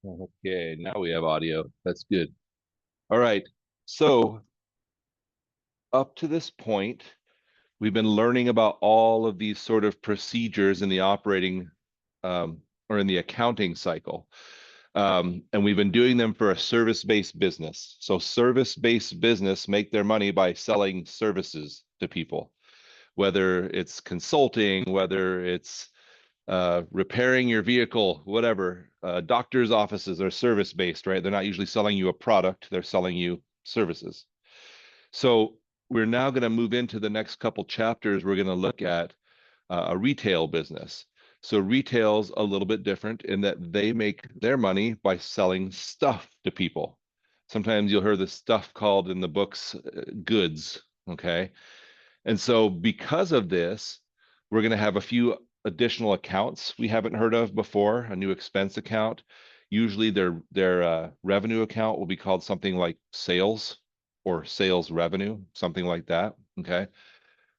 Okay, now we have audio. That's good. All right. So up to this point, we've been learning about all of these sort of procedures in the operating or in the accounting cycle. And we've been doing them for a service-based business. So service-based business make their money by selling services to people, whether it's consulting, whether it's repairing your vehicle, whatever. Doctors' offices are service-based, right? They're not usually selling you a product, they're selling you services. So we're now going to move into the next couple chapters. We're going to look at a retail business. So retail's a little bit different in that they make their money by selling stuff to people. Sometimes you'll hear the stuff called in the books goods, okay? And so because of this, we're going to have a few additional accounts we haven't heard of before, a new expense account. Usually their revenue account will be called something like sales or sales revenue, something like that, okay?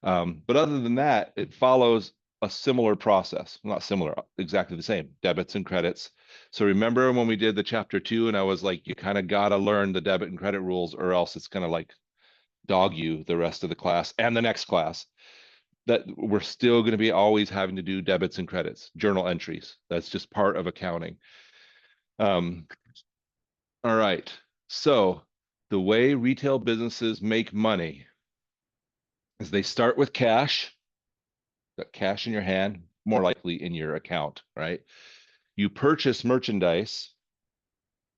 But other than that, it follows a similar process. Not similar, exactly the same, debits and credits. So remember when we did the chapter 2 and I was like, you kind of got to learn the debit and credit rules or else it's going to like dog you the rest of the class and the next class. That we're still going to be always having to do debits and credits, journal entries. That's just part of accounting. Um, all right. So the way retail businesses make money is they start with cash, got cash in your hand, more likely in your account, right? You purchase merchandise,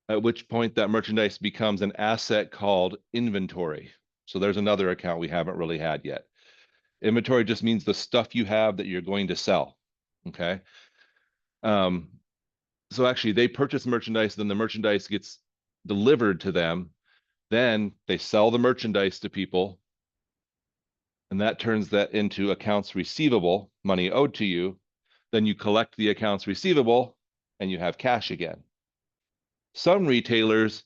at which point that merchandise becomes an asset called inventory. So there's another account we haven't really had yet. Inventory just means the stuff you have that you're going to sell. Okay. Um, so actually they purchase merchandise, then the merchandise gets delivered to them. Then they sell the merchandise to people. And that turns that into accounts receivable, money owed to you. Then you collect the accounts receivable and you have cash again. Some retailers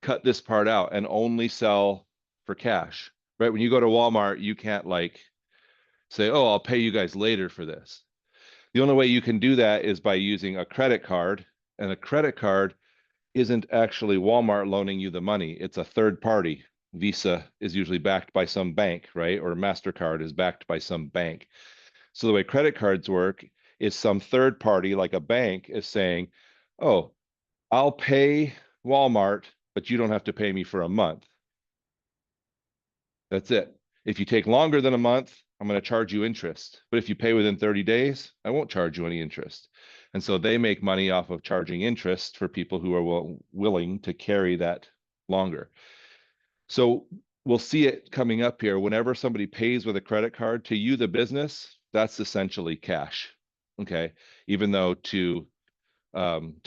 cut this part out and only sell for cash, right? When you go to Walmart, you can't like say, oh, I'll pay you guys later for this. The only way you can do that is by using a credit card, and a credit card isn't actually Walmart loaning you the money. It's a third party. Visa is usually backed by some bank, right? Or MasterCard is backed by some bank. So the way credit cards work is some third party, like a bank, is saying, oh, I'll pay Walmart, but you don't have to pay me for a month. That's it. If you take longer than a month, I'm going to charge you interest. But if you pay within 30 days, I won't charge you any interest. And so they make money off of charging interest for people who are willing to carry that longer. So we'll see it coming up here. Whenever somebody pays with a credit card to you, the business, that's essentially cash. Okay. Even though to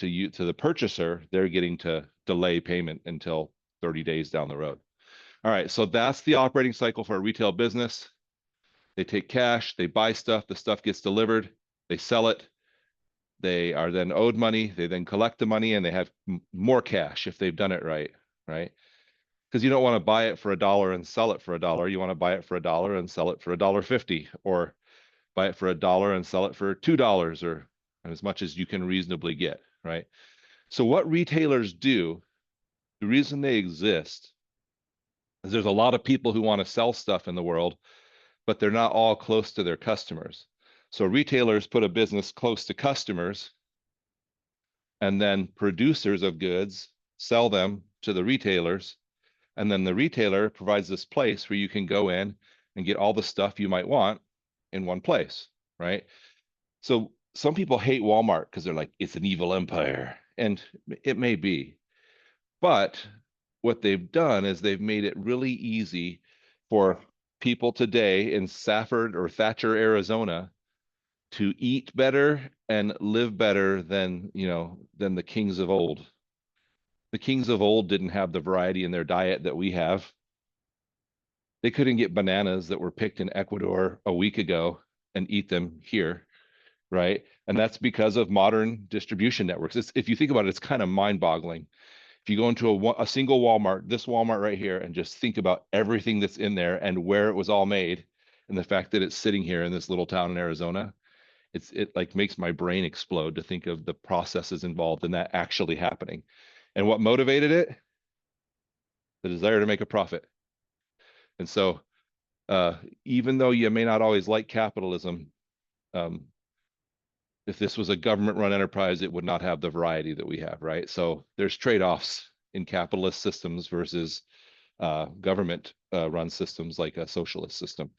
you, to the purchaser, they're getting to delay payment until 30 days down the road. All right, so that's the operating cycle for a retail business. They take cash, they buy stuff, the stuff gets delivered, they sell it, they are then owed money, they then collect the money, and they have more cash if they've done it right, right? Because you don't want to buy it for $1 and sell it for $1. You want to buy it for $1 and sell it for $1.50, or buy it for $1 and sell it for $2, or as much as you can reasonably get, right? So what retailers do, the reason they exist is there's a lot of people who want to sell stuff in the world, but they're not all close to their customers. So retailers put a business close to customers, and then producers of goods sell them to the retailers. And then the retailer provides this place where you can go in and get all the stuff you might want in one place, right? So some people hate Walmart because they're like, it's an evil empire. And it may be. But what they've done is they've made it really easy for people today in Safford or Thatcher, Arizona, to eat better and live better than, than the kings of old. The kings of old didn't have the variety in their diet that we have. They couldn't get bananas that were picked in Ecuador a week ago and eat them here, right? And that's because of modern distribution networks. If you think about it, it's kind of mind-boggling. If you go into a single Walmart, this Walmart right here, and just think about everything that's in there and where it was all made, and the fact that it's sitting here in this little town in Arizona, It like makes my brain explode to think of the processes involved in that actually happening. And what motivated it? The desire to make a profit. And so even though you may not always like capitalism, um, if this was a government run enterprise, it would not have the variety that we have, right? So there's trade-offs in capitalist systems versus government run systems like a socialist system.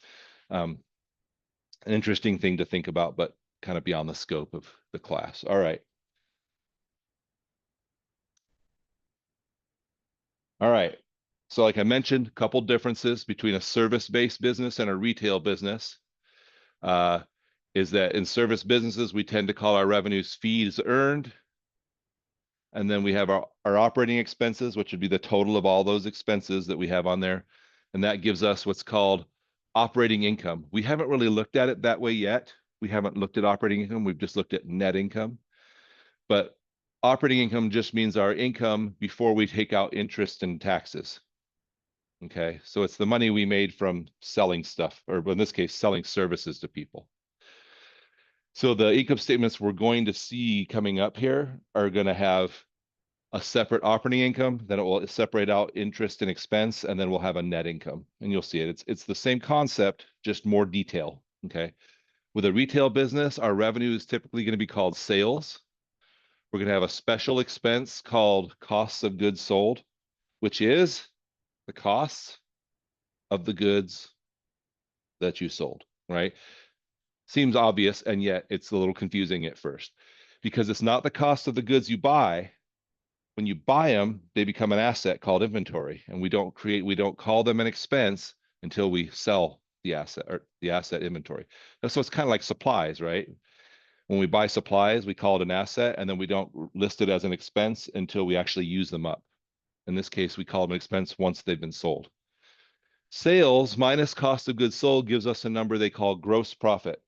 Um, an interesting thing to think about, but kind of beyond the scope of the class. All right. All right. So like I mentioned, a couple differences between a service-based business and a retail business uh, is that in service businesses, we tend to call our revenues fees earned. And then we have our operating expenses, which would be the total of all those expenses that we have on there. And that gives us what's called operating income. We haven't really looked at it that way yet. We haven't looked at operating income. We've just looked at net income. But operating income just means our income before we take out interest and taxes. Okay. So it's the money we made from selling stuff, or in this case, selling services to people. So the income statements we're going to see coming up here are going to have a separate operating income, then it will separate out interest and expense, and then we'll have a net income. And you'll see it. It's the same concept, just more detail. Okay. With a retail business, our revenue is typically going to be called sales. We're going to have a special expense called costs of goods sold, which is the costs of the goods that you sold, right? Seems obvious, and yet it's a little confusing at first because it's not the cost of the goods you buy. When you buy them, they become an asset called inventory, and we don't call them an expense until we sell the asset or the asset inventory. So it's kind of like supplies, right? When we buy supplies, we call it an asset, and then we don't list it as an expense until we actually use them up. In this case, we call them an expense once they've been sold. Sales minus cost of goods sold gives us a number they call gross profit.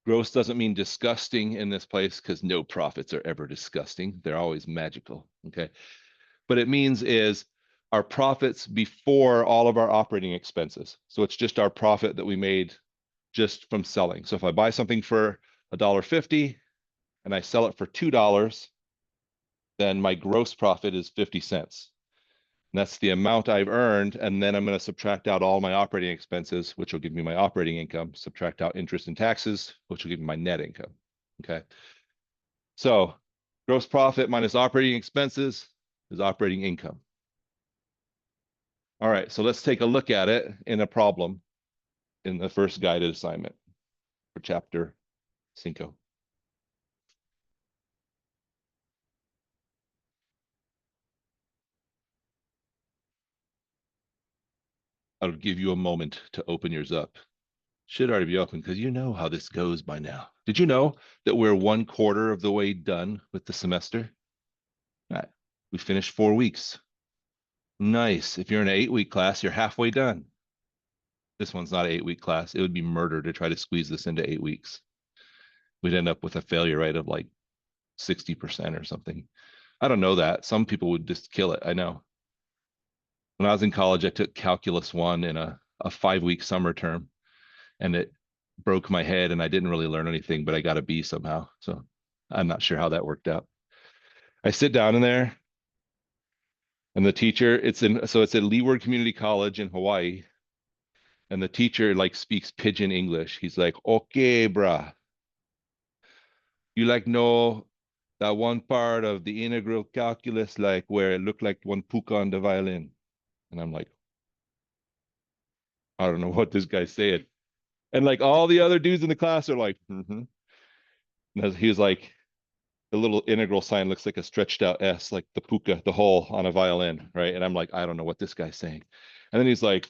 Gross doesn't mean disgusting in this place because no profits are ever disgusting. They're always magical. Okay. But it means is our profits before all of our operating expenses. So it's just our profit that we made just from selling. So if I buy something for $1.50 and I sell it for $2, then my gross profit is 50 cents. And that's the amount I've earned. And then I'm going to subtract out all my operating expenses, which will give me my operating income, subtract out interest and taxes, which will give me my net income. Okay. So gross profit minus operating expenses is operating income. All right. So let's take a look at it in a problem in the first guided assignment for chapter 5. I'll give you a moment to open yours up. Should already be open because you know how this goes by now. Did you know that we're 1/4 of the way done with the semester? All right. We finished 4 weeks. Nice. If you're in an 8-week class, you're halfway done. This one's not an 8-week class. It would be murder to try to squeeze this into 8 weeks. We'd end up with a failure rate of like 60% or something. I don't know that. Some people would just kill it. I know. When I was in college, I took Calculus 1 in a 5-week summer term, and it broke my head, and I didn't really learn anything, but I got a B somehow. So I'm not sure how that worked out. I sit down in there, and the teacher, it's at Leeward Community College in Hawaii, and the teacher like speaks pidgin English. He's like, "Okay, bruh, you like know that one part of the integral calculus, like where it looked like one puka on the violin?" And I'm like, I don't know what this guy's saying. And like all the other dudes in the class are like, mm-hmm. And he was like, the little integral sign looks like a stretched out S, like the puka, the hole on a violin, right? And I'm like, I don't know what this guy's saying. And then he's like,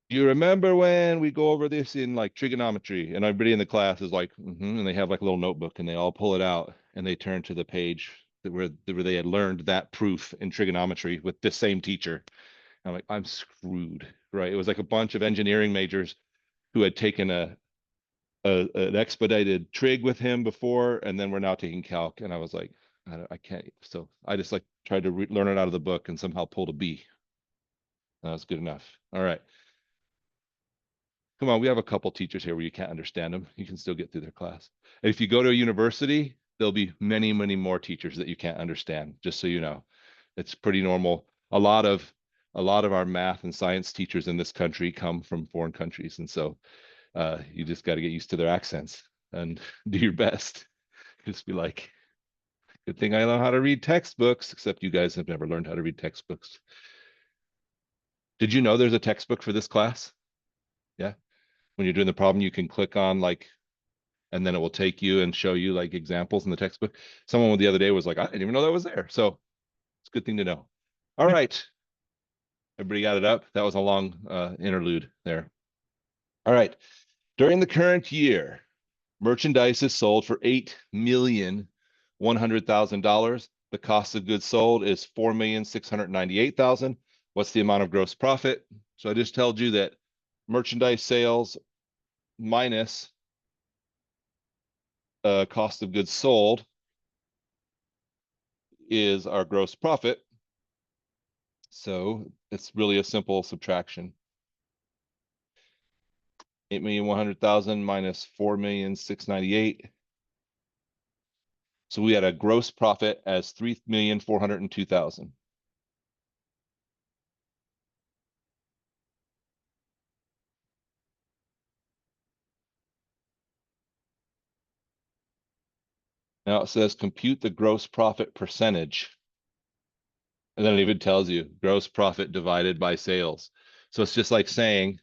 you remember when we go over this in like trigonometry? And everybody in the class is like, mm-hmm. And they have like a little notebook and they all pull it out and they turn to the page where they had learned that proof in trigonometry with this same teacher. I'm like, I'm screwed, right? It was like a bunch of engineering majors who had taken an expedited trig with him before, and then we're now taking calc. And I was like, I can't. So I just like tried to learn it out of the book and somehow pulled a B. That was good enough. All right. Come on, we have a couple teachers here where you can't understand them. You can still get through their class. And if you go to a university, there'll be many, many more teachers that you can't understand, just so you know. It's pretty normal. A lot of our math and science teachers in this country come from foreign countries. And so you just got to get used to their accents and do your best. Just be like, good thing I know how to read textbooks, except you guys have never learned how to read textbooks. Did you know there's a textbook for this class? Yeah. When you're doing the problem, you can click on like, and then it will take you and show you like examples in the textbook. Someone the other day was like, I didn't even know that was there. So it's a good thing to know. All right. Everybody got it up? That was a long interlude there. All right. During the current year, merchandise is sold for $8,100,000. The cost of goods sold is $4,698,000. What's the amount of gross profit? So I just told you that merchandise sales minus cost of goods sold is our gross profit. So it's really a simple subtraction. 8,100,000 minus 4,698,000. So we had a gross profit as 3,402,000. Now it says compute the gross profit percentage. And then it even tells you gross profit divided by sales. So it's just like saying,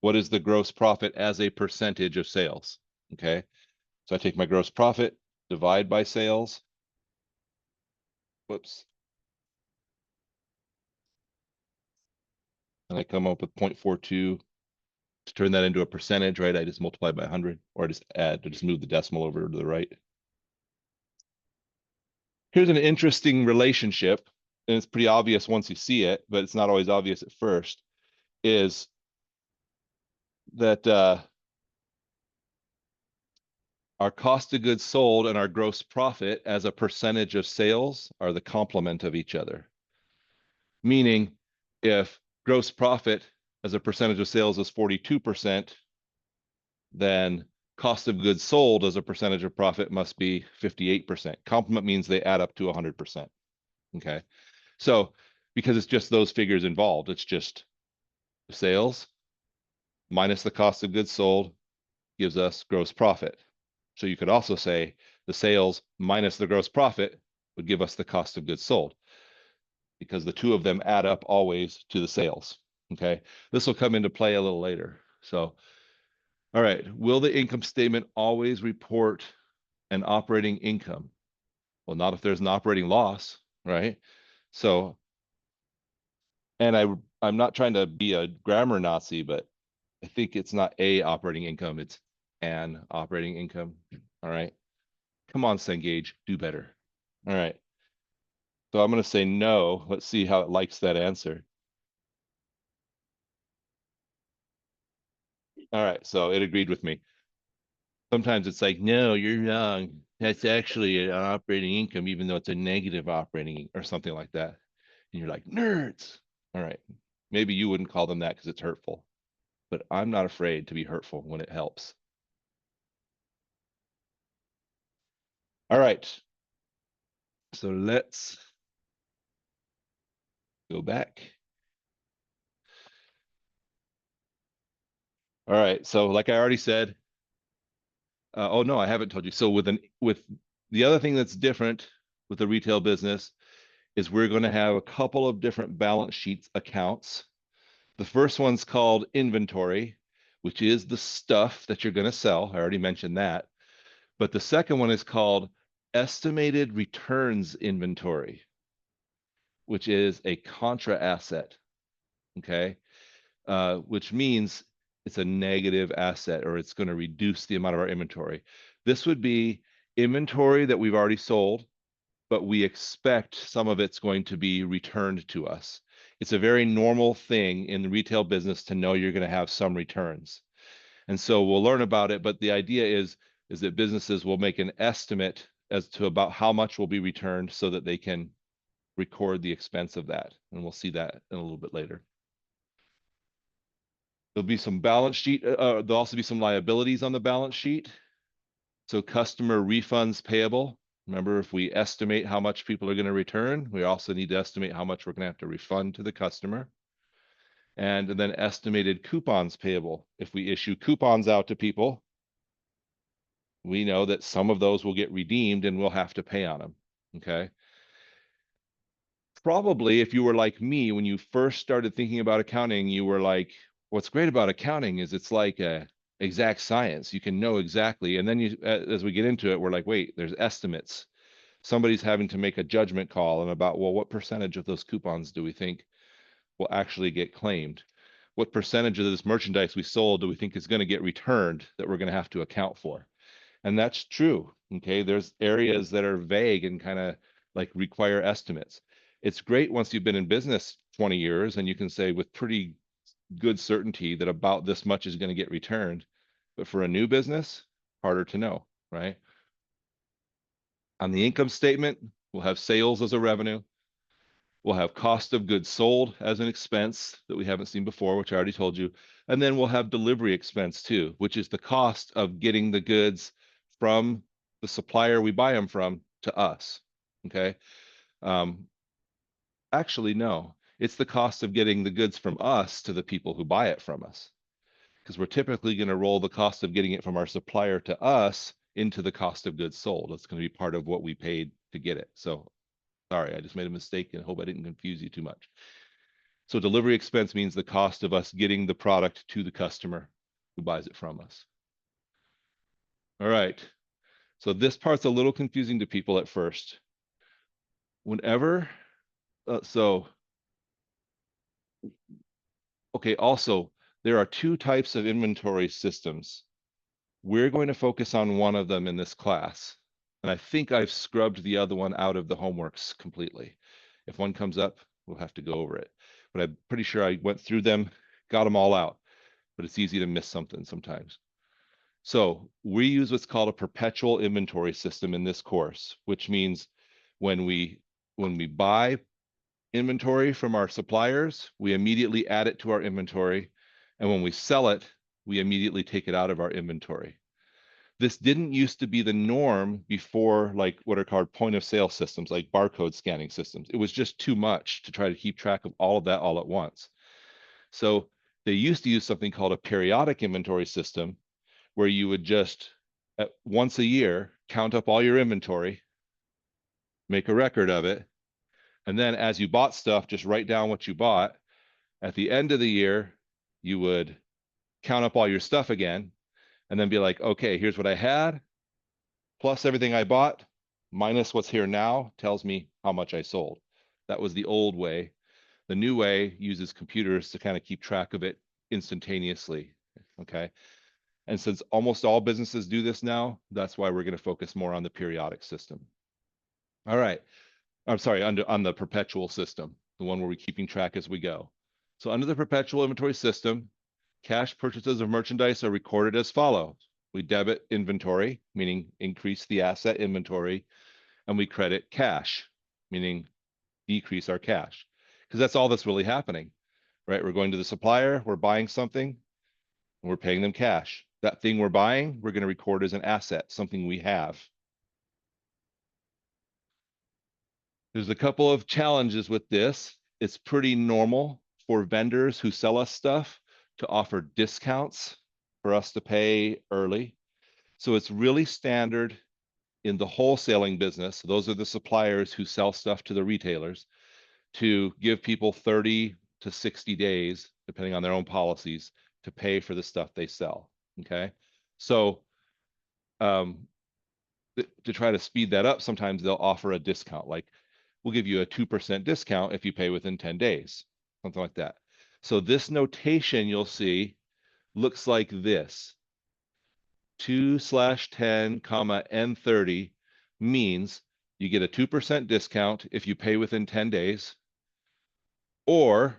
what is the gross profit as a percentage of sales? Okay. So I take my gross profit, divide by sales. Whoops. And I come up with 0.42. To turn that into a percentage, right? I just multiply by 100, or I just move the decimal over to the right. Here's an interesting relationship, and it's pretty obvious once you see it, but it's not always obvious at first, is that our cost of goods sold and our gross profit as a percentage of sales are the complement of each other. Meaning, if gross profit as a percentage of sales is 42%, then cost of goods sold as a percentage of profit must be 58%. Complement means they add up to 100%. Okay. So because it's just those figures involved, it's just sales minus the cost of goods sold gives us gross profit. So you could also say the sales minus the gross profit would give us the cost of goods sold, because the two of them add up always to the sales. Okay. This will come into play a little later. So, all right. Will the income statement always report an operating income? Well, not if there's an operating loss, right? So, and I'm not trying to be a grammar Nazi, but I think it's not a operating income, it's an operating income. All right. Come on, Cengage, do better. All right. So I'm going to say no. Let's see how it likes that answer. All right. So it agreed with me. Sometimes it's like, no, you're wrong. That's actually an operating income, even though it's a negative operating or something like that. And you're like, nerds. All right. Maybe you wouldn't call them that because it's hurtful, but I'm not afraid to be hurtful when it helps. All right. So let's go back. All right. So like I already said, oh no, I haven't told you. So with the other thing that's different with the retail business is we're going to have a couple of different balance sheets accounts. The first one's called inventory, which is the stuff that you're going to sell. I already mentioned that. But the second one is called estimated returns inventory, which is a contra asset. Okay. Which means it's a negative asset, or it's going to reduce the amount of our inventory. This would be inventory that we've already sold, but we expect some of it's going to be returned to us. It's a very normal thing in the retail business to know you're going to have some returns. And so we'll learn about it, but the idea is that businesses will make an estimate as to about how much will be returned so that they can record the expense of that. And we'll see that in a little bit later. There'll be some balance sheet. There'll also be some liabilities on the balance sheet. So customer refunds payable. Remember, if we estimate how much people are going to return, we also need to estimate how much we're going to have to refund to the customer. And then estimated coupons payable. If we issue coupons out to people, we know that some of those will get redeemed and we'll have to pay on them. Okay. Probably if you were like me, when you first started thinking about accounting, you were like, what's great about accounting is it's like a exact science. You can know exactly. And then as we get into it, we're like, wait, there's estimates. Somebody's having to make a judgment call and about, well, what percentage of those coupons do we think will actually get claimed? What percentage of this merchandise we sold do we think is going to get returned that we're going to have to account for? And that's true. Okay. There's areas that are vague and kind of like require estimates. It's great once you've been in business 20 years and you can say with pretty good certainty that about this much is going to get returned. But for a new business, harder to know, right? On the income statement, we'll have sales as a revenue. We'll have cost of goods sold as an expense that we haven't seen before, which I already told you. And then we'll have delivery expense too, which is the cost of getting the goods from the supplier we buy them from to us. Okay. Um, Actually, no, it's the cost of getting the goods from us to the people who buy it from us. Because we're typically going to roll the cost of getting it from our supplier to us into the cost of goods sold. It's going to be part of what we paid to get it. So sorry, I just made a mistake and hope I didn't confuse you too much. So delivery expense means the cost of us getting the product to the customer who buys it from us. All right. So this part's a little confusing to people at first. Whenever, so, okay, also, there are two types of inventory systems. We're going to focus on one of them in this class. And I think I've scrubbed the other one out of the homeworks completely. If one comes up, we'll have to go over it. But I'm pretty sure I went through them, got them all out. But it's easy to miss something sometimes. So we use what's called a perpetual inventory system in this course, which means when we buy inventory from our suppliers, we immediately add it to our inventory. And when we sell it, we immediately take it out of our inventory. This didn't used to be the norm before, like what are called point of sale systems, like barcode scanning systems. It was just too much to try to keep track of all of that all at once. So they used to use something called a periodic inventory system, where you would just once a year count up all your inventory, make a record of it, and then as you bought stuff, just write down what you bought. At the end of the year, you would count up all your stuff again, and then be like, okay, here's what I had, plus everything I bought, minus what's here now, tells me how much I sold. That was the old way. The new way uses computers to kind of keep track of it instantaneously. Okay. And since almost all businesses do this now, that's why we're going to focus more on the periodic system. All right. I'm sorry, on the perpetual system, the one where we're keeping track as we go. So under the perpetual inventory system, cash purchases of merchandise are recorded as follows. We debit inventory, meaning increase the asset inventory, and we credit cash, meaning decrease our cash. Because that's all that's really happening, right? We're going to the supplier, we're buying something, and we're paying them cash. That thing we're buying, we're going to record as an asset, something we have. There's a couple of challenges with this. It's pretty normal for vendors who sell us stuff to offer discounts for us to pay early. So it's really standard in the wholesaling business. Those are the suppliers who sell stuff to the retailers, to give people 30 to 60 days, depending on their own policies, to pay for the stuff they sell. Okay. So to try to speed that up, sometimes they'll offer a discount, like we'll give you a 2% discount if you pay within 10 days, something like that. So this notation you'll see looks like this. 2/10, N30 means you get a 2% discount if you pay within 10 days, or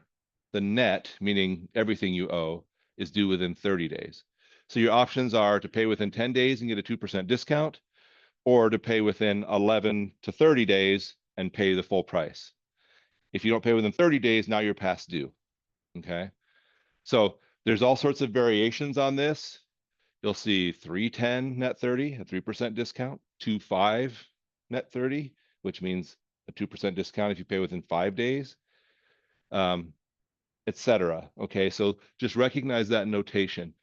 the net, meaning everything you owe, is due within 30 days. So your options are to pay within 10 days and get a 2% discount, or to pay within 11 to 30 days and pay the full price. If you don't pay within 30 days, now you're past due. Okay. So There's all sorts of variations on this. You'll see 310 net 30, a 3% discount, 25 net 30, which means a 2% discount if you pay within 5 days, etc. Okay, so just recognize that notation.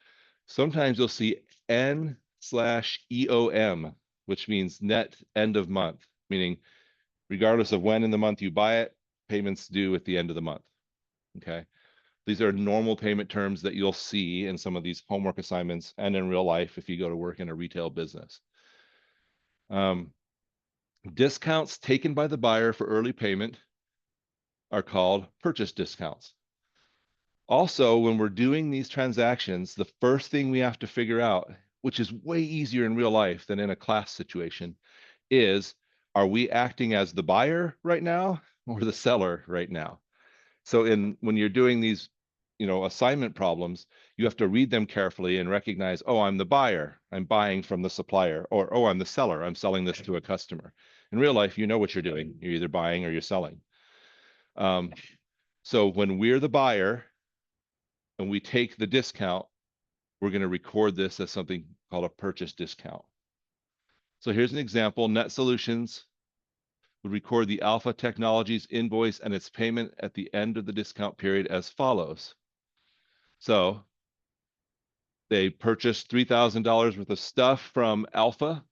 Sometimes you'll see N/EOM, which means net end of month, meaning regardless of when in the month you buy it, payments due at the end of the month. Okay. These are normal payment terms that you'll see in some of these homework assignments and in real life if you go to work in a retail business. Discounts taken by the buyer for early payment are called purchase discounts. Also, when we're doing these transactions, the first thing we have to figure out, which is way easier in real life than in a class situation, is, are we acting as the buyer right now or the seller right now? So when you're doing these, assignment problems, you have to read them carefully and recognize, oh, I'm the buyer, I'm buying from the supplier, or oh, I'm the seller, I'm selling this to a customer. In real life, you know what you're doing. You're either buying or you're selling. So when we're the buyer and we take the discount, we're going to record this as something called a purchase discount. So here's an example. Net Solutions would record the Alpha Technologies invoice and its payment at the end of the discount period as follows. So they purchased $3,000 worth of stuff from Alpha.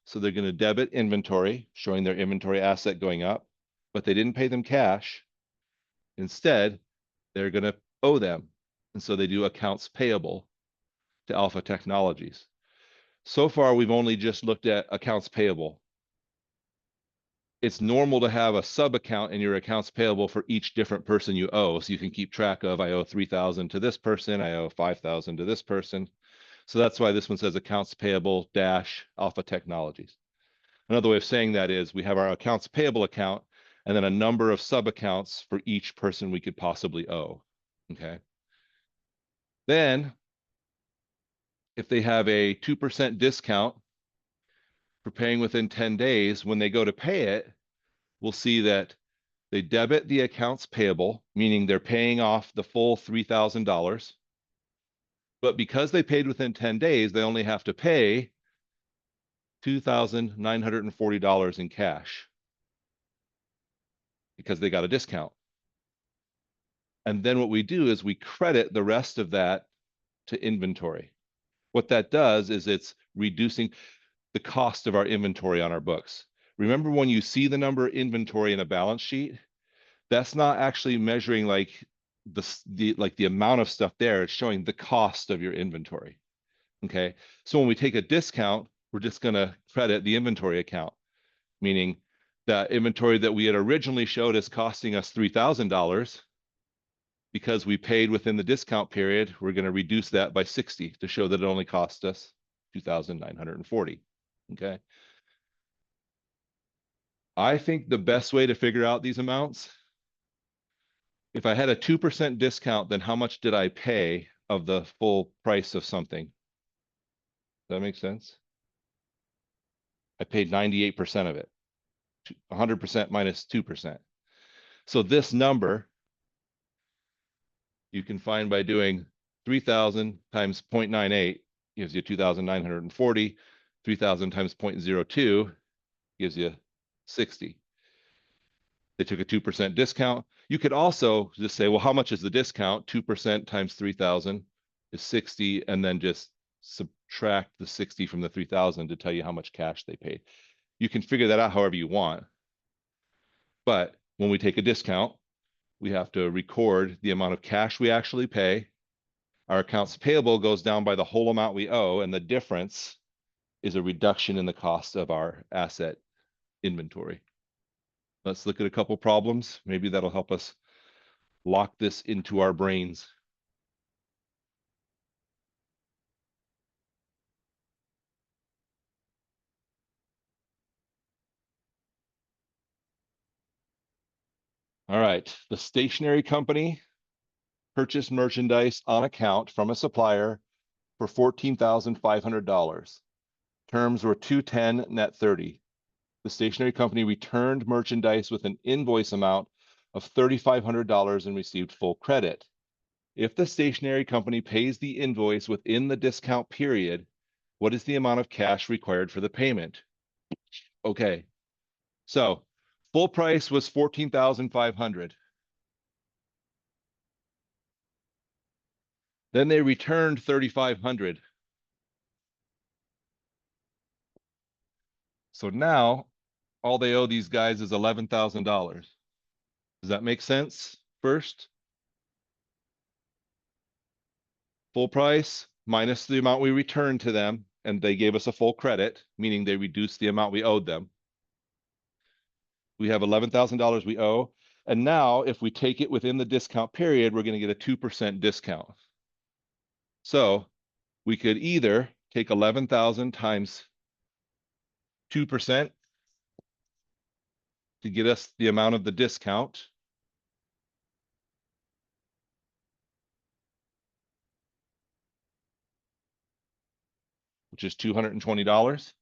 So they're going to debit inventory, showing their inventory asset going up, but they didn't pay them cash. Instead, they're going to owe them. And so they do accounts payable to Alpha Technologies. So far, we've only just looked at accounts payable. It's normal to have a sub account in your accounts payable for each different person you owe. So you can keep track of, I owe 3,000 to this person, I owe 5,000 to this person. So that's why this one says accounts payable dash Alpha Technologies. Another way of saying that is we have our accounts payable account and then a number of sub accounts for each person we could possibly owe. Okay. Then if they have a 2% discount for paying within 10 days, when they go to pay it, we'll see that they debit the accounts payable, meaning they're paying off the full $3,000. But because they paid within 10 days, they only have to pay $2,940 in cash because they got a discount. And then what we do is we credit the rest of that to inventory. What that does is it's reducing the cost of our inventory on our books. Remember when you see the number inventory in a balance sheet, that's not actually measuring like the amount of stuff there. It's showing the cost of your inventory. Okay. So when we take a discount, we're just going to credit the inventory account, meaning that inventory that we had originally showed as costing us $3,000, because we paid within the discount period, we're going to reduce that by 60 to show that it only cost us 2,940. Okay. I think the best way to figure out these amounts, if I had a 2% discount, then how much did I pay of the full price of something? Does that make sense? I paid 98% of it, 100% minus 2%. So this number you can find by doing 3,000 times 0.98 gives you 2,940. 3,000 times 0.02 gives you 60. They took a 2% discount. You could also just say, well, how much is the discount? 2% times 3,000 is 60, and then just subtract the 60 from the 3,000 to tell you how much cash they paid. You can figure that out however you want. But when we take a discount, we have to record the amount of cash we actually pay. Our accounts payable goes down by the whole amount we owe, and the difference is a reduction in the cost of our asset inventory. Let's look at a couple problems. Maybe that'll help us lock this into our brains. All right, the stationery company purchased merchandise on account from a supplier for $14,500. Terms were 210 net 30. The stationery company returned merchandise with an invoice amount of $3,500 and received full credit. If the stationery company pays the invoice within the discount period, what is the amount of cash required for the payment? Okay, so full price was 14,500. Then they returned 3,500. So now all they owe these guys is $11,000. Does that make sense? First, full price minus the amount we returned to them, and they gave us a full credit, meaning they reduced the amount we owed them. We have $11,000 we owe. And now if we take it within the discount period, we're going to get a 2% discount. So we could either take 11,000 times 2% to get us the amount of the discount, which is $220.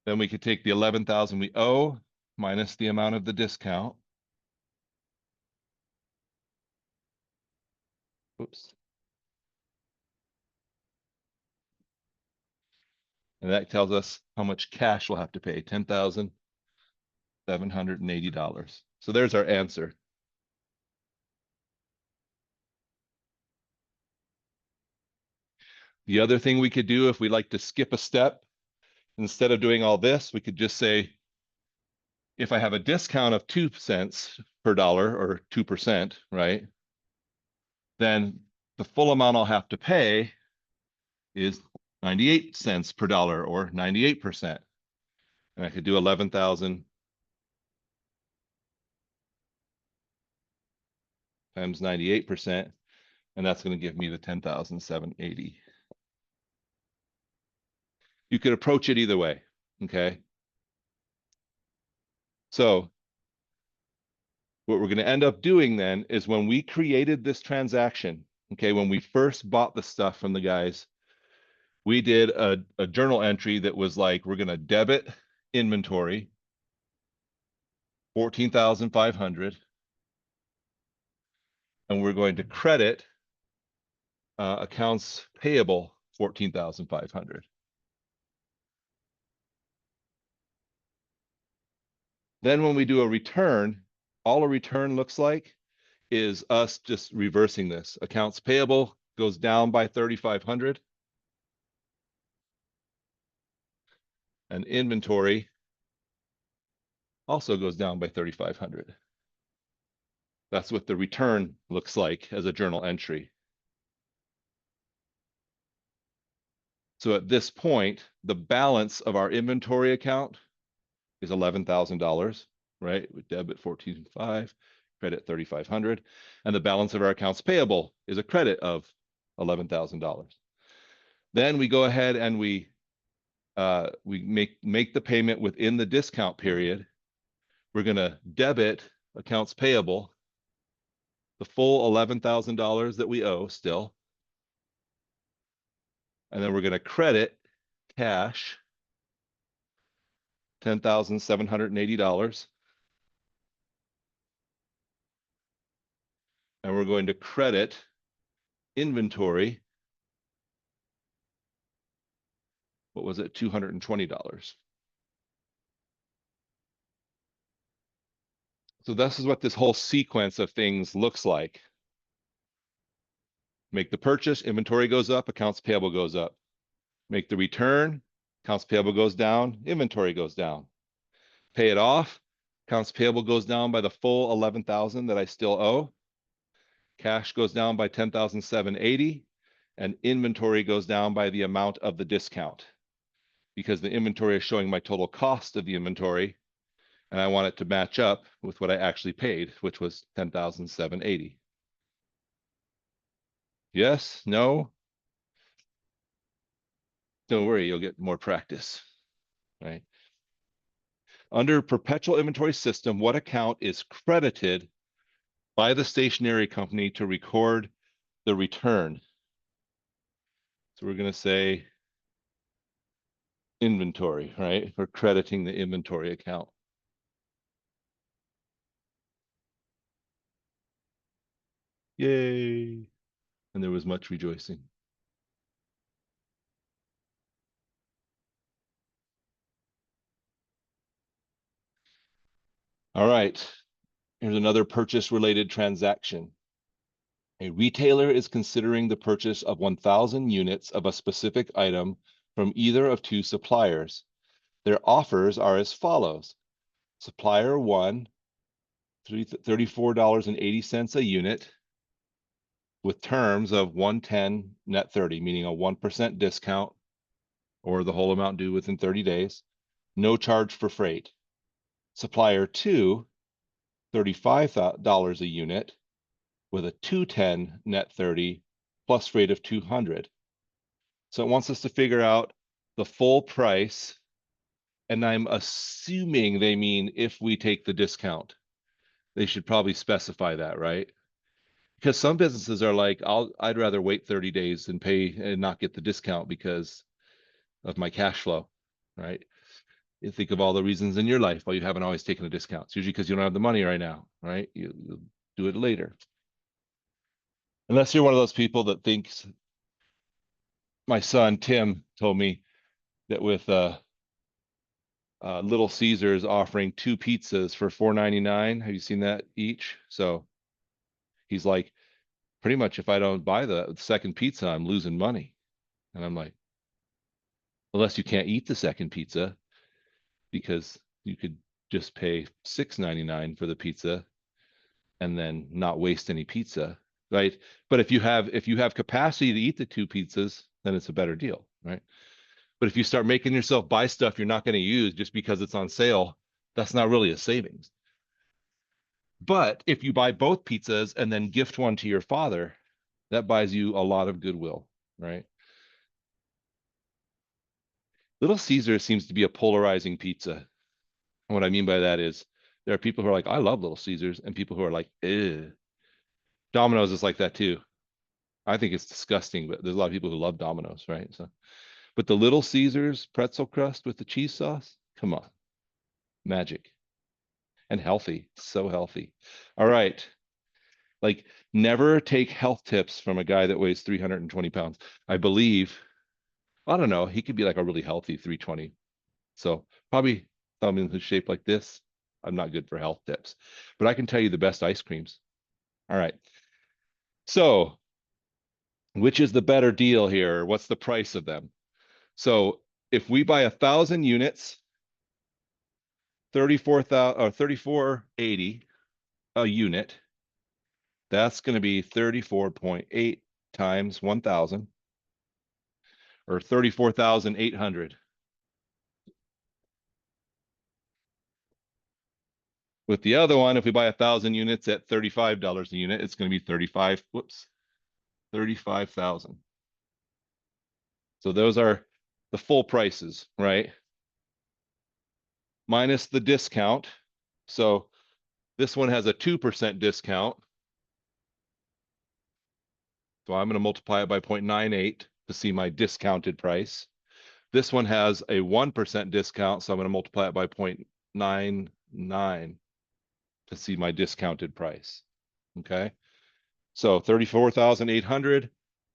Then we could take the 11,000 we owe minus the amount of the discount. Oops. And that tells us how much cash we'll have to pay, $10,780. So there's our answer. The other thing we could do if we like to skip a step, instead of doing all this, we could just say, if I have a discount of 2 cents per dollar or 2%, right? Then the full amount I'll have to pay is 98 cents per dollar or 98%. And I could do 11,000 times 98%, and that's going to give me the 10,780. You could approach it either way, okay? So what we're going to end up doing then is when we created this transaction, okay, when we first bought the stuff from the guys, we did a journal entry that was like, we're going to debit inventory, 14,500, and we're going to credit accounts payable, 14,500. Then when we do a return, all a return looks like is us just reversing this. Accounts payable goes down by 3,500. And inventory also goes down by 3,500. That's what the return looks like as a journal entry. So at this point, the balance of our inventory account is $11,000, right? We debit 14,500, credit 3,500, and the balance of our accounts payable is a credit of $11,000. Then we go ahead and we make the payment within the discount period. We're going to debit accounts payable, the full $11,000 that we owe still. And then we're going to credit cash, $10,780. And we're going to credit inventory, what was it, $220. So this is what this whole sequence of things looks like. Make the purchase, inventory goes up, accounts payable goes up. Make the return, accounts payable goes down, inventory goes down. Pay it off, accounts payable goes down by the full 11,000 that I still owe. Cash goes down by 10,780, and inventory goes down by the amount of the discount, because the inventory is showing my total cost of the inventory, and I want it to match up with what I actually paid, which was 10,780. Yes, no? Don't worry, you'll get more practice, right? Under perpetual inventory system, what account is credited by the stationery company to record the return? So we're going to say inventory, right? We're crediting the inventory account. Yay. And there was much rejoicing. All right. Here's another purchase related transaction. A retailer is considering the purchase of 1,000 units of a specific item from either of two suppliers. Their offers are as follows. Supplier one, $34.80 a unit with terms of 110 net 30, meaning a 1% discount or the whole amount due within 30 days. No charge for freight. Supplier two, $35 a unit with a 210 net 30 plus freight of 200. So it wants us to figure out the full price. And I'm assuming they mean if we take the discount. They should probably specify that, right? Because some businesses are like, I'd rather wait 30 days and pay and not get the discount because of my cash flow, right? You think of all the reasons in your life why you haven't always taken a discount. It's usually because you don't have the money right now, right? You'll do it later. Unless you're one of those people that thinks, my son Tim told me that with Little Caesars offering two pizzas for $4.99. Have you seen that each? So he's like, pretty much if I don't buy the second pizza, I'm losing money. And I'm like, unless you can't eat the second pizza because you could just pay $6.99 for the pizza and then not waste any pizza, right? But if you have capacity to eat the two pizzas, then it's a better deal, right? But if you start making yourself buy stuff you're not going to use just because it's on sale, that's not really a savings. But if you buy both pizzas and then gift one to your father, that buys you a lot of goodwill, right? Little Caesar seems to be a polarizing pizza. And what I mean by that is there are people who are like, I love Little Caesars, and people who are like, ew. Domino's is like that too. I think it's disgusting, but there's a lot of people who love Domino's, right? So, but the Little Caesars pretzel crust with the cheese sauce, come on, magic and healthy, so healthy. All right, like never take health tips from a guy that weighs 320 pounds. I believe, I don't know, he could be like a really healthy 320. So probably someone who's shaped like this. I'm not good for health tips, but I can tell you the best ice creams. All right. So which is the better deal here? What's the price of them? So if we buy 1,000 units, 34,000 or 34.80 a unit, that's going to be 34.8 times 1,000 or 34,800. With the other one, if we buy 1,000 units at $35 a unit, it's going to be 35,000. So those are the full prices, right? Minus the discount. So this one has a 2% discount. So I'm going to multiply it by 0.98 to see my discounted price. This one has a 1% discount, so I'm going to multiply it by 0.99 to see my discounted price. Okay. So 34,800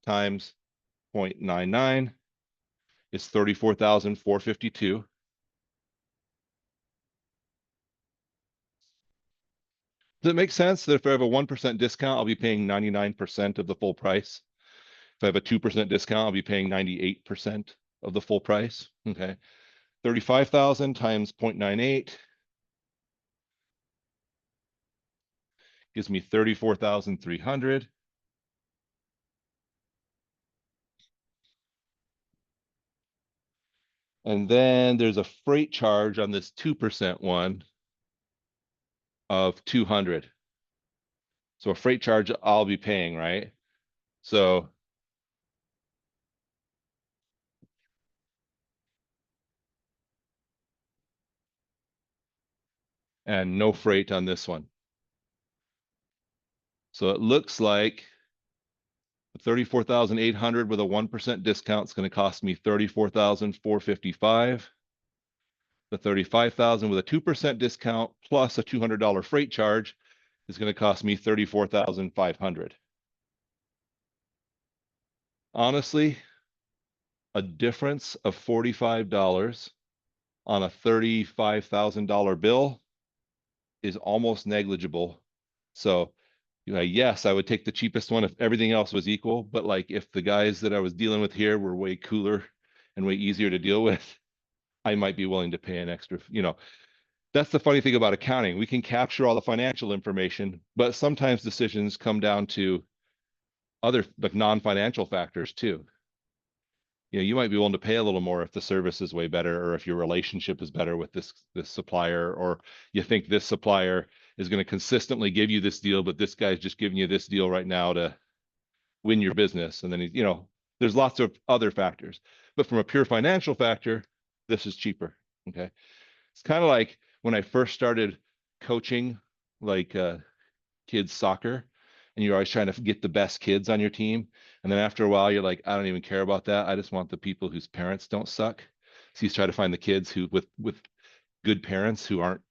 times 0.99 is 34,452. Does it make sense that if I have a 1% discount, I'll be paying 99% of the full price? If I have a 2% discount, I'll be paying 98% of the full price. Okay. 35,000 times 0.98 gives me 34,300. And then there's a freight charge on this 2% one of 200. So a freight charge I'll be paying, right? So, and no freight on this one. So it looks like 34,800 with a 1% discount is going to cost me 34,455. The 35,000 with a 2% discount plus a $200 freight charge is going to cost me 34,500. Honestly, a difference of $45 on a $35,000 bill is almost negligible. So, yes, I would take the cheapest one if everything else was equal. But like if the guys that I was dealing with here were way cooler and way easier to deal with, I might be willing to pay an extra. That's the funny thing about accounting. We can capture all the financial information, but sometimes decisions come down to other like non-financial factors too. You might be willing to pay a little more if the service is way better, or if your relationship is better with this supplier, or you think this supplier is going to consistently give you this deal, but this guy's just giving you this deal right now to win your business. And then there's lots of other factors. But from a pure financial factor, this is cheaper. Okay. It's kind of like when I first started coaching, like kids soccer, and you're always trying to get the best kids on your team. And then after a while, you're like, I don't even care about that. I just want the people whose parents don't suck. So you try to find the kids who with good parents who aren't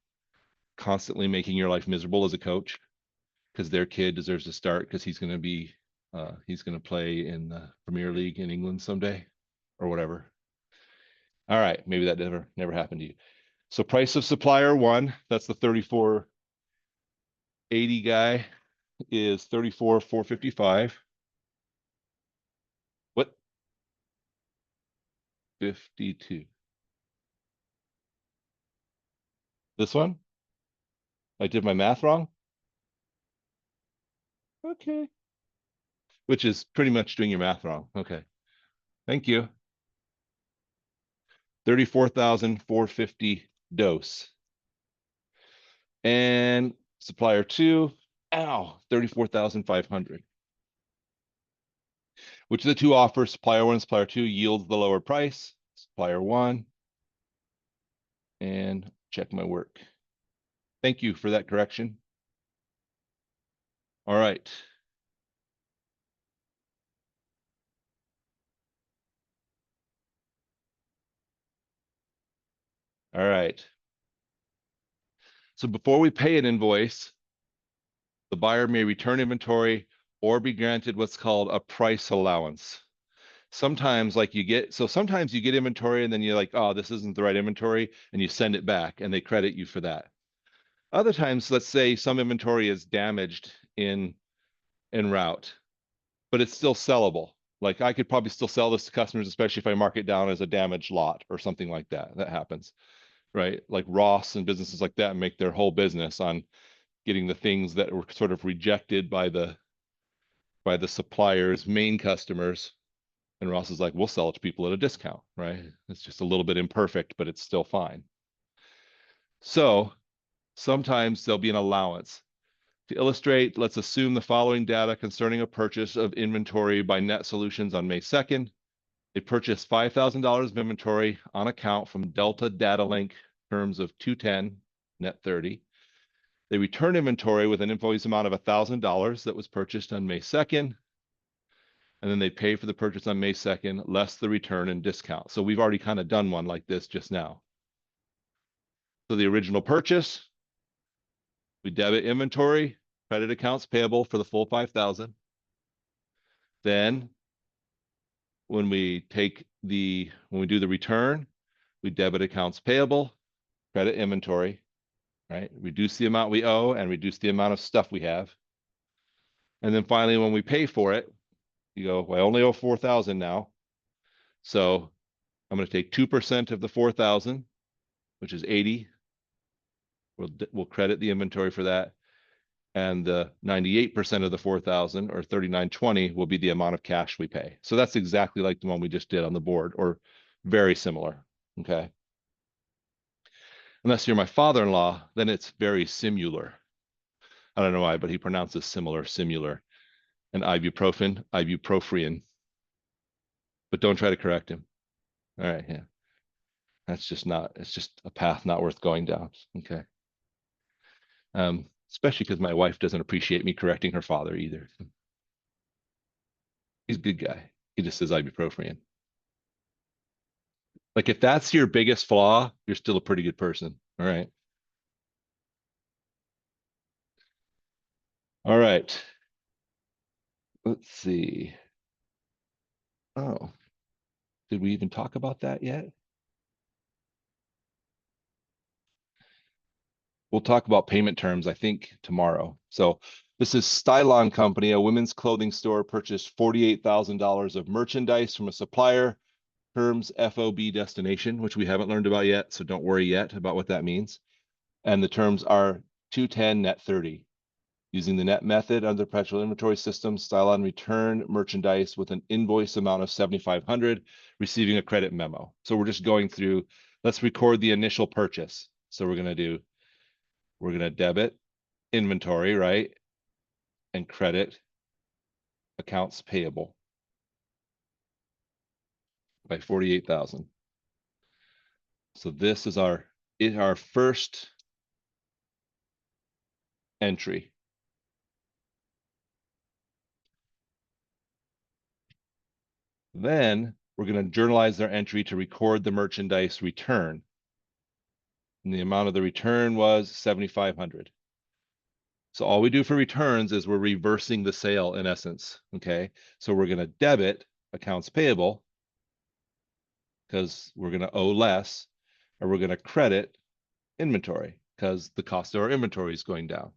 constantly making your life miserable as a coach, because their kid deserves to start because he's going to play in the Premier League in England someday or whatever. All right, maybe that never happened to you. So price of supplier one, that's the 3480 guy, is 34,455. What? 52. This one? I did my math wrong? Okay. Which is pretty much doing your math wrong. Okay. Thank you. 34,450 dose. And supplier two, 34,500. Which of the two offers, supplier one and supplier two, yields the lower price? Supplier one. And check my work. Thank you for that correction. All right. All right. So before we pay an invoice, the buyer may return inventory or be granted what's called a price allowance. Sometimes sometimes you get inventory and then you're like, oh, this isn't the right inventory, and you send it back and they credit you for that. Other times, let's say some inventory is damaged in route, but it's still sellable. Like I could probably still sell this to customers, especially if I mark it down as a damaged lot or something like that. That happens, right? Like Ross and businesses like that make their whole business on getting the things that were sort of rejected by the supplier's main customers. And Ross is like, we'll sell it to people at a discount, right? It's just a little bit imperfect, but it's still fine. So sometimes there'll be an allowance. To illustrate, let's assume the following data concerning a purchase of inventory by Net Solutions on May 2nd. They purchased $5,000 of inventory on account from Delta Data Link terms of 210 net 30. They return inventory with an invoice amount of $1,000 that was purchased on May 2nd. And then they pay for the purchase on May 2nd, less the return and discount. So we've already kind of done one like this just now. So the original purchase, we debit inventory, credit accounts payable for the full 5,000. Then when we do the return, we debit accounts payable, credit inventory, right? Reduce the amount we owe and reduce the amount of stuff we have. And then finally, when we pay for it, you go, well, I only owe 4,000 now. So I'm going to take 2% of the 4,000, which is 80. We'll credit the inventory for that. And the 98% of the 4,000 or 3,920 will be the amount of cash we pay. So that's exactly like the one we just did on the board, or very similar. Okay. Unless you're my father-in-law, then it's very similar. I don't know why, but he pronounces similar. And ibuprofen. But don't try to correct him. All right, yeah. It's just a path not worth going down. Okay. Especially because my wife doesn't appreciate me correcting her father either. He's a good guy. He just says ibuprofen. Like if that's your biggest flaw, you're still a pretty good person. All right. All right. Let's see. Oh, did we even talk about that yet? We'll talk about payment terms, I think, tomorrow. So this is Stylon Company, a women's clothing store, purchased $48,000 of merchandise from a supplier, terms FOB destination, which we haven't learned about yet, so don't worry yet about what that means. And the terms are 210 net 30. Using the net method under perpetual inventory system, Stylon returned merchandise with an invoice amount of 7,500, receiving a credit memo. So we're just going through, let's record the initial purchase. So we're going to debit inventory, right? And credit accounts payable by 48,000. So this is our first entry. Then we're going to journalize their entry to record the merchandise return. And the amount of the return was 7,500. So all we do for returns is we're reversing the sale in essence. Okay. So we're going to debit accounts payable because we're going to owe less, or we're going to credit inventory because the cost of our inventory is going down.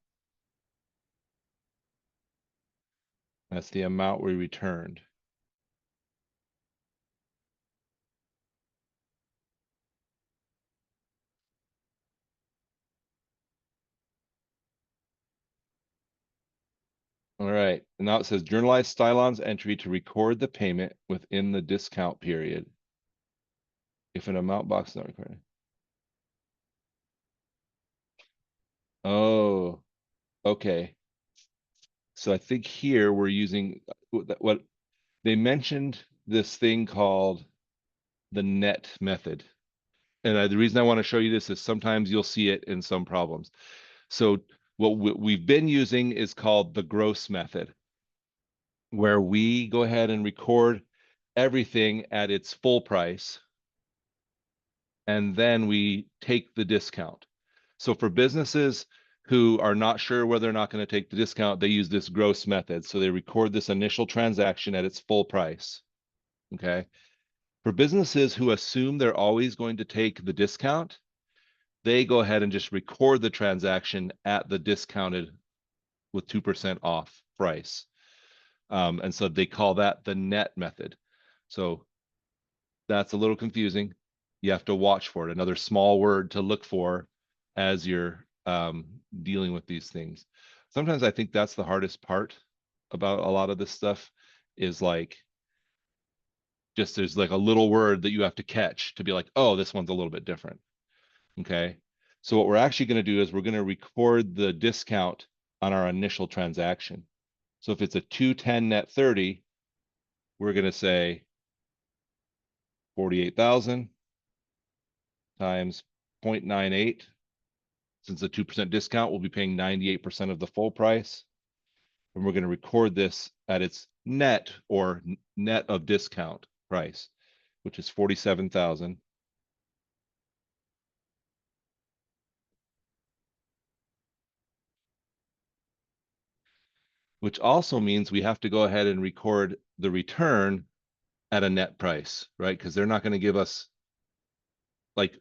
That's the amount we returned. All right. And now it says journalize Stylon's entry to record the payment within the discount period. If an amount box is not recorded. Oh, okay. So I think here we're using what they mentioned, this thing called the net method. And the reason I want to show you this is sometimes you'll see it in some problems. So what we've been using is called the gross method, where we go ahead and record everything at its full price, and then we take the discount. So for businesses who are not sure whether or not going to take the discount, they use this gross method. So they record this initial transaction at its full price. Okay. For businesses who assume they're always going to take the discount, they go ahead and just record the transaction at the discounted with 2% off price. And so they call that the net method. So that's a little confusing. You have to watch for it. Another small word to look for as you're dealing with these things. Sometimes I think that's the hardest part about a lot of this stuff is like, just there's like a little word that you have to catch to be like, oh, this one's a little bit different. Okay. So what we're actually going to do is we're going to record the discount on our initial transaction. So if it's a 210 net 30, we're going to say 48,000 times 0.98. Since the 2% discount, we'll be paying 98% of the full price. And we're going to record this at its net, or net of discount price, which is 47,000. Which also means we have to go ahead and record the return at a net price, right? Because they're not going to give us, like,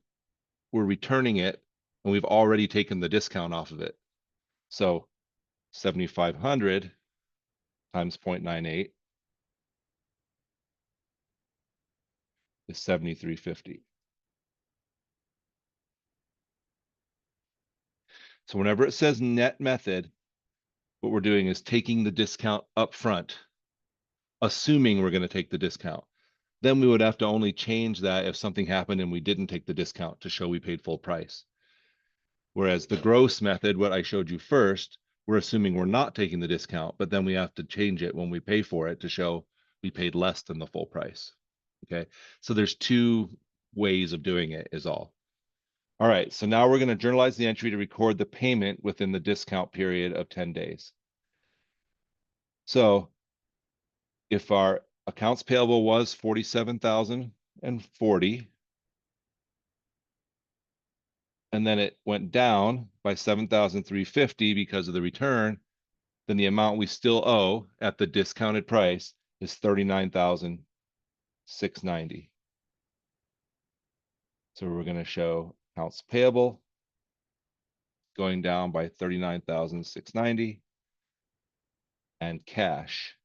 we're returning it and we've already taken the discount off of it. So 7,500 times 0.98 is 7,350. So whenever it says net method, what we're doing is taking the discount up front, assuming we're going to take the discount. Then we would have to only change that if something happened and we didn't take the discount to show we paid full price. Whereas the gross method, what I showed you first, we're assuming we're not taking the discount, but then we have to change it when we pay for it to show we paid less than the full price. Okay. So there's two ways of doing it is all. All right. So now we're going to journalize the entry to record the payment within the discount period of 10 days. So if our accounts payable was 47,040, and then it went down by 7,350 because of the return, then the amount we still owe at the discounted price is 39,000 690. So we're going to show accounts payable going down by 39,690 and cash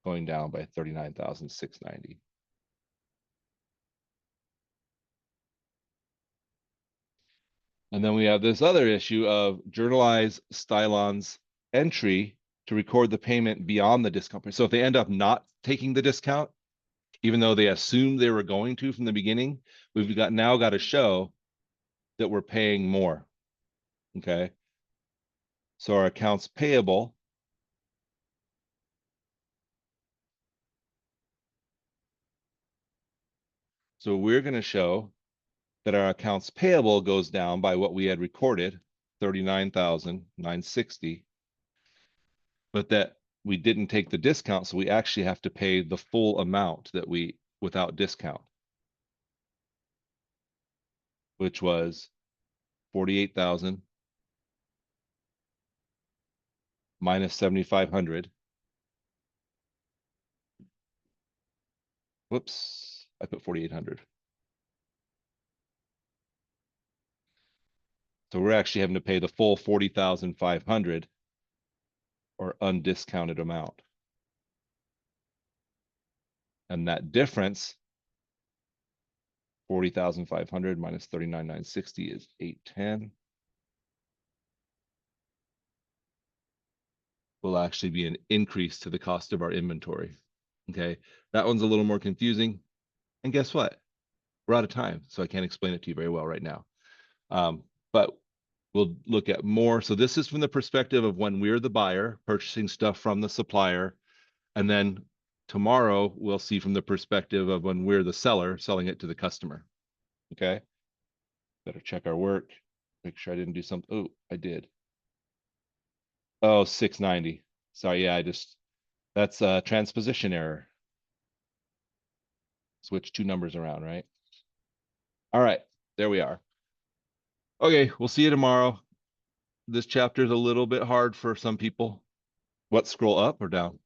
going down by 39,690. And then we have this other issue of journalize Stylon's entry to record the payment beyond the discount price. So if they end up not taking the discount, even though they assumed they were going to from the beginning, we've now got to show that we're paying more. Okay. So our accounts payable so we're going to show that our accounts payable goes down by what we had recorded, 39,960, but that we didn't take the discount, so we actually have to pay the full amount that we without discount, which was 48,000 minus 7,500. Whoops, I put 4,800. So we're actually having to pay the full 40,500 or undiscounted amount. And that difference, 40,500 minus 39,960 is 810. Will actually be an increase to the cost of our inventory. Okay, that one's a little more confusing. And guess what? We're out of time, so I can't explain it to you very well right now. But we'll look at more. So this is from the perspective of when we're the buyer purchasing stuff from the supplier. And then tomorrow we'll see from the perspective of when we're the seller selling it to the customer. Okay. Better check our work. Make sure I didn't do something. Oh, I did. Oh, 690. Sorry. Yeah, that's a transposition error. Switch two numbers around, right? All right. There we are. Okay. We'll see you tomorrow. This chapter is a little bit hard for some people. What, scroll up or down?